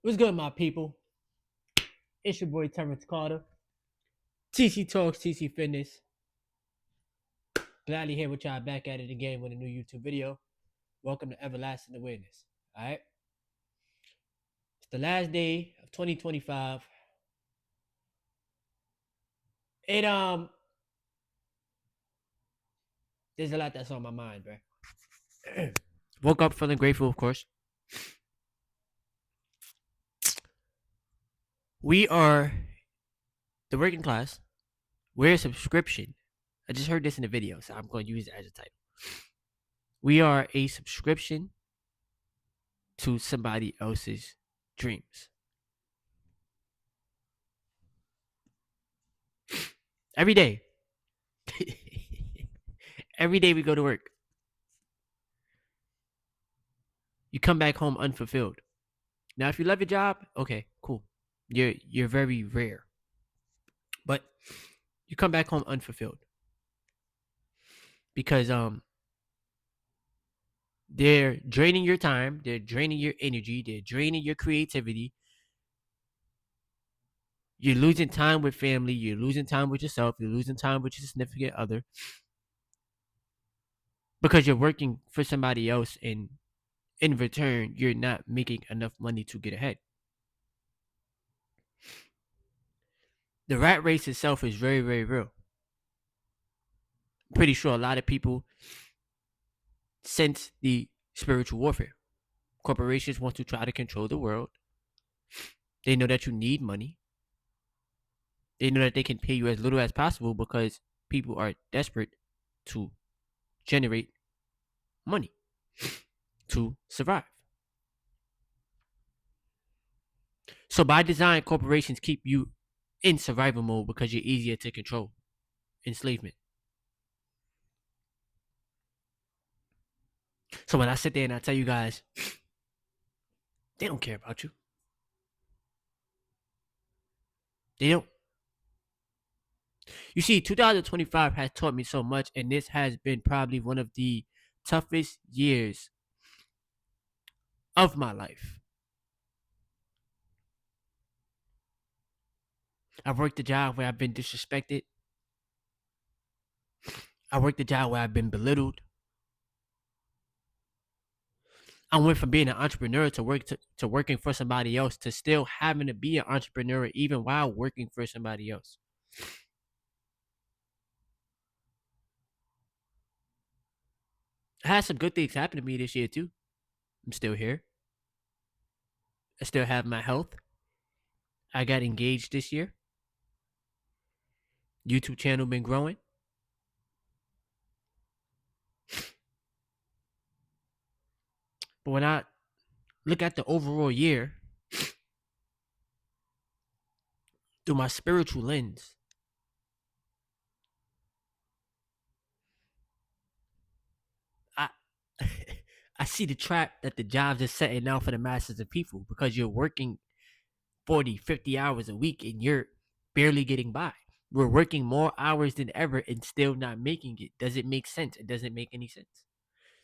What's good, my people? It's your boy Terrence Carter. TC Talks, TC Fitness. Gladly here with y'all back at it again with a new YouTube video. Welcome to Everlasting Awareness. Alright? It's the last day of 2025. It there's a lot that's on my mind, bro. Woke up feeling grateful, of course. We are the working class. We're a subscription. I just heard this in the video, so I'm going to use it as a title. We are a subscription to somebody else's dreams. Every day. Every day we go to work. You come back home unfulfilled. Now, if you love your job, okay, cool. You're very rare. But you come back home unfulfilled. Because they're draining your time, they're draining your energy, they're draining your creativity. You're losing time with family, you're losing time with yourself, you're losing time with your significant other. Because you're working for somebody else, and in return, you're not making enough money to get ahead. The rat race itself is very, very real. I'm pretty sure a lot of people sense the spiritual warfare. Corporations want to try to control the world. They know that you need money. They know that they can pay you as little as possible because people are desperate to generate money to survive. So by design, corporations keep you in survival mode because you're easier to control. Enslavement. So when I sit there and I tell you guys, they don't care about you. They don't. You see, 2025 has taught me so much, and this has been probably one of the toughest years of my life. I've worked a job where I've been disrespected. I worked a job where I've been belittled. I went from being an entrepreneur to working for somebody else to still having to be an entrepreneur even while working for somebody else. I had some good things happen to me this year too. I'm still here. I still have my health. I got engaged this year. YouTube channel been growing. But when I look at the overall year through my spiritual lens, I I see the trap that the jobs are setting out for the masses of people because you're working 40, 50 hours a week and you're barely getting by. We're working more hours than ever and still not making it. Does it make sense? It doesn't make any sense.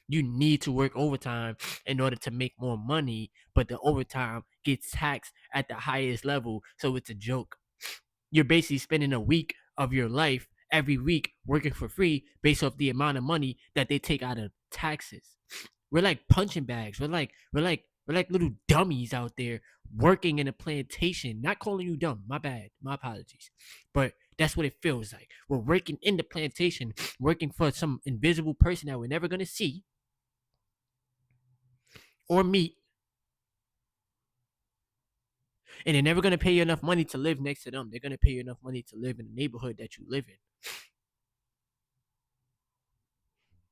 You need to work overtime in order to make more money, but the overtime gets taxed at the highest level, so it's a joke. You're basically spending a week of your life every week working for free based off the amount of money that they take out of taxes. We're like punching bags. We're like little dummies out there working in a plantation. Not calling you dumb. My bad. My apologies. But that's what it feels like. We're working in the plantation, working for some invisible person that we're never gonna see or meet. And they're never gonna pay you enough money to live next to them. They're gonna pay you enough money to live in the neighborhood that you live in.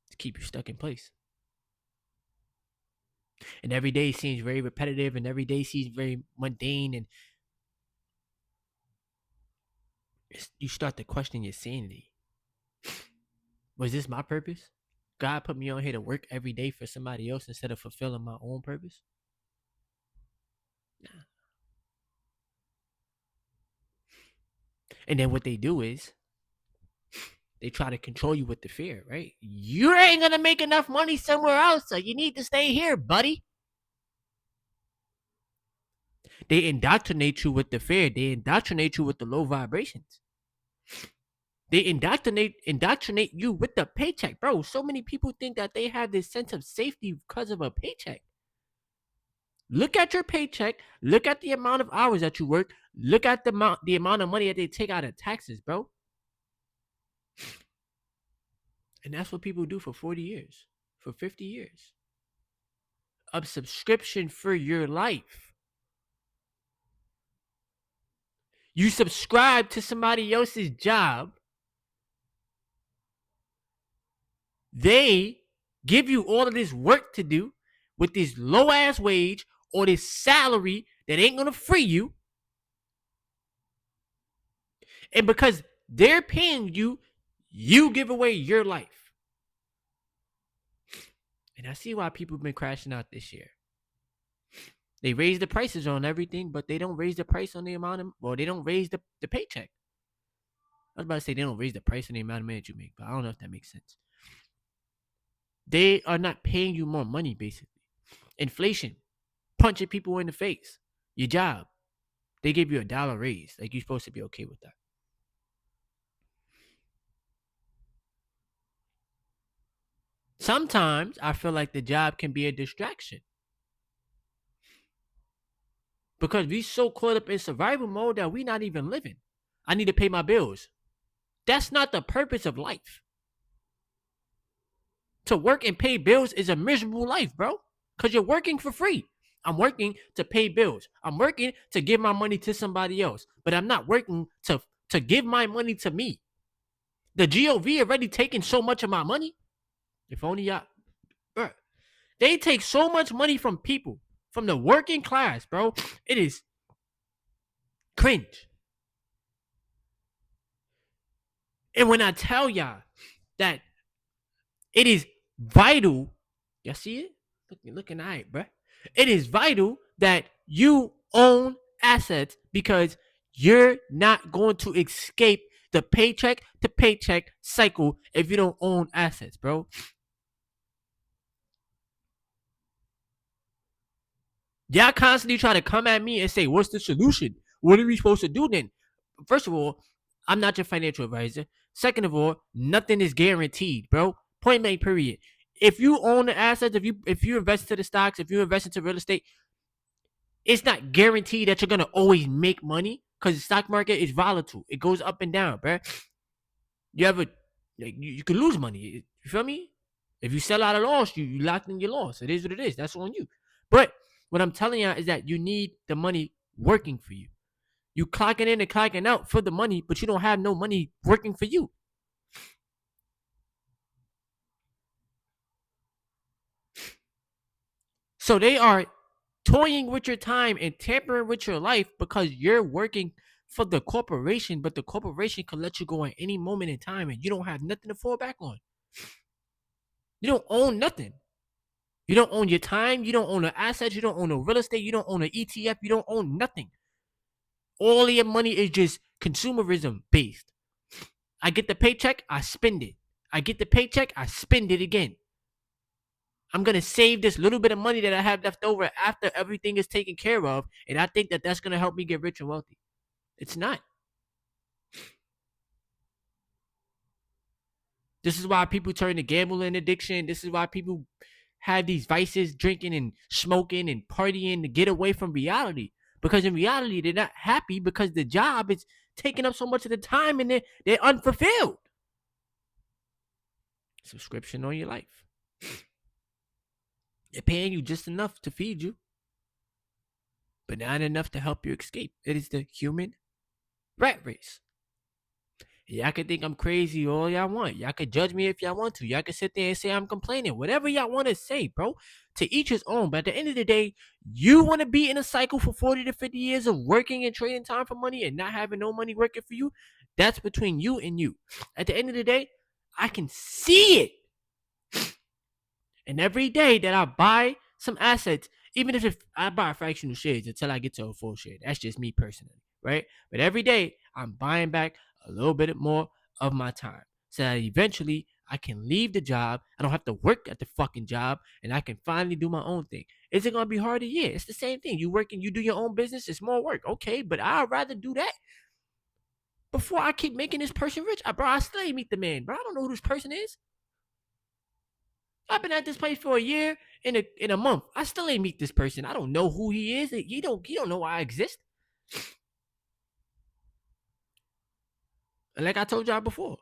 To keep you stuck in place. And every day seems very repetitive and every day seems very mundane, and you start to question your sanity. Was this my purpose? God put me on here to work every day for somebody else instead of fulfilling my own purpose? Nah. And then what they do is they try to control you with the fear, right? You ain't gonna make enough money somewhere else, so you need to stay here, buddy. They indoctrinate you with the fear. They indoctrinate you with the low vibrations. They indoctrinate you with the paycheck, bro. So many people think that they have this sense of safety because of a paycheck. Look at your paycheck. Look at the amount of hours that you work. Look at the amount of money that they take out of taxes, bro. And that's what people do for 40 years, for 50 years. A subscription for your life. You subscribe to somebody else's job. They give you all of this work to do with this low ass wage or this salary that ain't gonna free you. And because they're paying you, you give away your life. And I see why people have been crashing out this year. They raise the prices on everything, but they don't raise the price on the amount of, well, they don't raise the paycheck. I was about to say they don't raise the price on the amount of money that you make, but I don't know if that makes sense. They are not paying you more money, basically. Inflation, punching people in the face, your job. They give you $1 raise. Like, you're supposed to be okay with that. Sometimes I feel like the job can be a distraction. Because we so caught up in survival mode that we not even living. I need to pay my bills. That's not the purpose of life. To work and pay bills is a miserable life, bro. Because you're working for free. I'm working to pay bills. I'm working to give my money to somebody else. But I'm not working to give my money to me. The GOV already taken so much of my money. If only y'all... Bro, they take so much money from people. From the working class, bro. It is cringe. And when I tell y'all that it is vital, y'all see it? Looking all right, bro. It is vital that you own assets because you're not going to escape the paycheck to paycheck cycle if you don't own assets, bro. Y'all constantly try to come at me and say, what's the solution? What are we supposed to do then? First of all, I'm not your financial advisor. Second of all, nothing is guaranteed, bro. Point blank, period. If you own the assets, if you invest into the stocks, if you invest into real estate, it's not guaranteed that you're gonna always make money because the stock market is volatile. It goes up and down, bro. You ever you can lose money. You feel me? If you sell out a loss, you locked in your loss. It is what it is. That's on you. But what I'm telling you is that you need the money working for you. You clocking in and clocking out for the money, but you don't have no money working for you. So they are toying with your time and tampering with your life because you're working for the corporation, but the corporation can let you go at any moment in time and you don't have nothing to fall back on. You don't own nothing. You don't own your time. You don't own the assets. You don't own the real estate. You don't own an ETF. You don't own nothing. All your money is just consumerism based. I get the paycheck, I spend it. I get the paycheck, I spend it again. I'm going to save this little bit of money that I have left over after everything is taken care of. And I think that that's going to help me get rich and wealthy. It's not. This is why people turn to gambling addiction. This is why people have these vices, drinking and smoking and partying to get away from reality. Because in reality, they're not happy because the job is taking up so much of the time and they're unfulfilled. Subscription on your life. They're paying you just enough to feed you, but not enough to help you escape. It is the human rat race. Y'all can think I'm crazy all y'all want. Y'all can judge me if y'all want to. Y'all can sit there and say I'm complaining. Whatever y'all want to say, bro. To each his own. But at the end of the day, you want to be in a cycle for 40 to 50 years of working and trading time for money and not having no money working for you. That's between you and you. At the end of the day, I can see it. And every day that I buy some assets, even if I buy fractional shares until I get to a full share, that's just me personally, right? But every day I'm buying back a little bit more of my time so that eventually I can leave the job. I don't have to work at the fucking job and I can finally do my own thing. Is it gonna be harder? Yeah, it's the same thing. You working, you do your own business, it's more work. Okay, but I'd rather do that before I keep making this person rich. Bro, I still ain't meet the man, bro. I don't know who this person is. I've been at this place for a year in a month. I still ain't meet this person. I don't know who he is. He don't know why I exist. And like I told y'all before,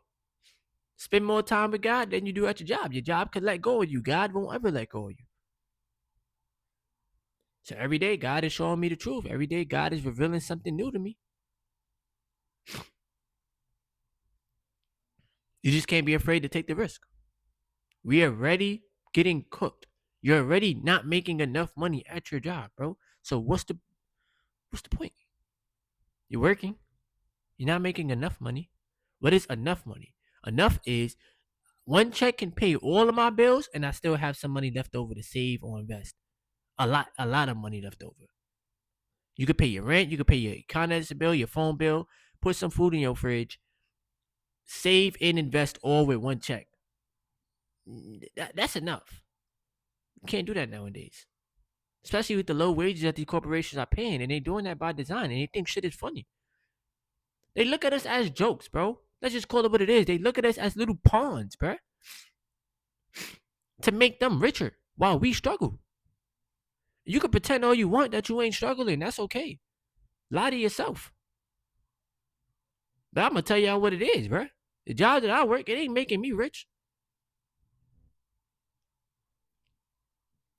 spend more time with God than you do at your job. Your job could let go of you. God won't ever let go of you. So every day, God is showing me the truth. Every day, God is revealing something new to me. You just can't be afraid to take the risk. We are already getting cooked. You're already not making enough money at your job, bro. So what's the point? You're working. You're not making enough money. What is enough money? Enough is one check can pay all of my bills, and I still have some money left over to save or invest. A lot of money left over. You could pay your rent, you could pay your content bill, your phone bill, put some food in your fridge, save and invest all with one check. That's enough. You can't do that nowadays. Especially with the low wages that these corporations are paying, and they're doing that by design, and they think shit is funny. They look at us as jokes, bro. Let's just call it what it is. They look at us as little pawns, bro, to make them richer while we struggle. You can pretend all you want that you ain't struggling. That's okay. Lie to yourself. But I'm going to tell y'all what it is, bro. The job that I work, it ain't making me rich.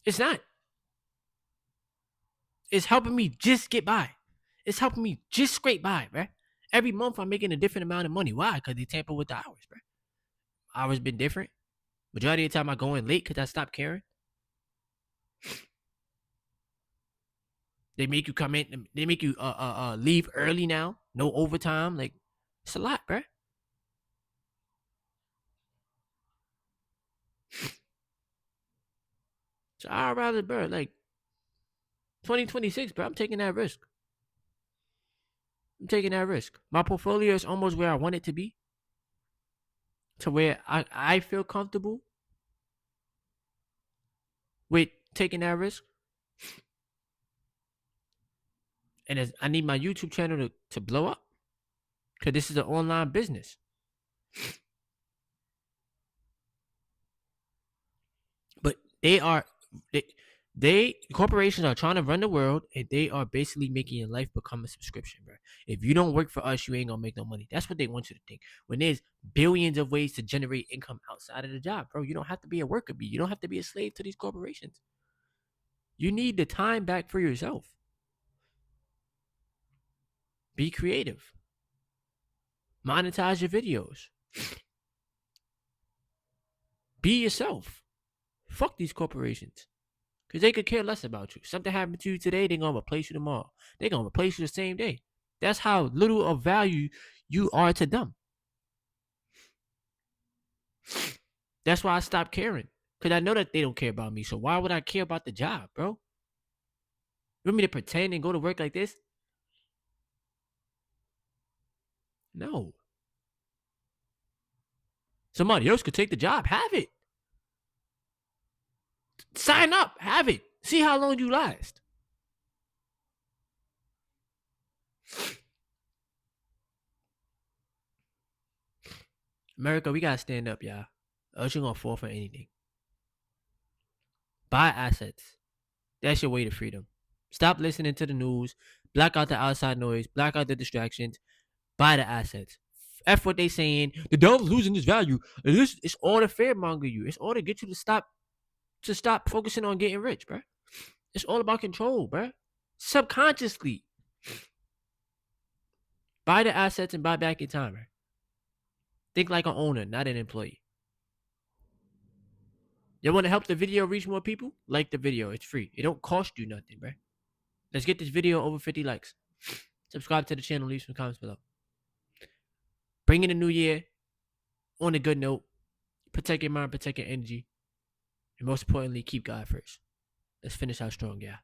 It's not. It's helping me just get by. It's helping me just scrape by, bro. Every month I'm making a different amount of money. Why? Because they tamper with the hours, bro. Hours been different. Majority of the time I go in late because I stopped caring. They make you come in. They make you leave early now. No overtime. Like, it's a lot, bro. So I'd rather, bro, like 2026, bro. I'm taking that risk. I'm taking that risk. My portfolio is almost where I want it to be. To where I feel comfortable with taking that risk. And I need my YouTube channel to blow up. Because this is an online business. But corporations are trying to run the world, and they are basically making your life become a subscription, bro. If you don't work for us, you ain't gonna make no money. That's what they want you to think. When there's billions of ways to generate income outside of the job, bro, you don't have to be a worker bee. You don't have to be a slave to these corporations. You need the time back for yourself. Be creative. Monetize your videos. Be yourself. Fuck these corporations. Because they could care less about you. Something happened to you today, they're going to replace you tomorrow. They're going to replace you the same day. That's how little of value you are to them. That's why I stopped caring. Because I know that they don't care about me. So why would I care about the job, bro? You want me to pretend and go to work like this? No. Somebody else could take the job. Have it. Sign up. Have it. See how long you last. America, we gotta stand up, y'all. Else you're gonna fall for anything. Buy assets. That's your way to freedom. Stop listening to the news. Block out the outside noise. Block out the distractions. Buy the assets. F what they saying. The dollar's losing its value. It's all to fear monger you. It's all to get you to stop focusing on getting rich, bro. It's all about control, bro. Subconsciously. Buy the assets and buy back your time, bro. Think like an owner, not an employee. You want to help the video reach more people? Like the video. It's free. It don't cost you nothing, bro. Let's get this video over 50 likes. Subscribe to the channel. Leave some comments below. Bring in a new year on a good note. Protect your mind. Protect your energy. And most importantly, keep God first. Let's finish out strong, yeah.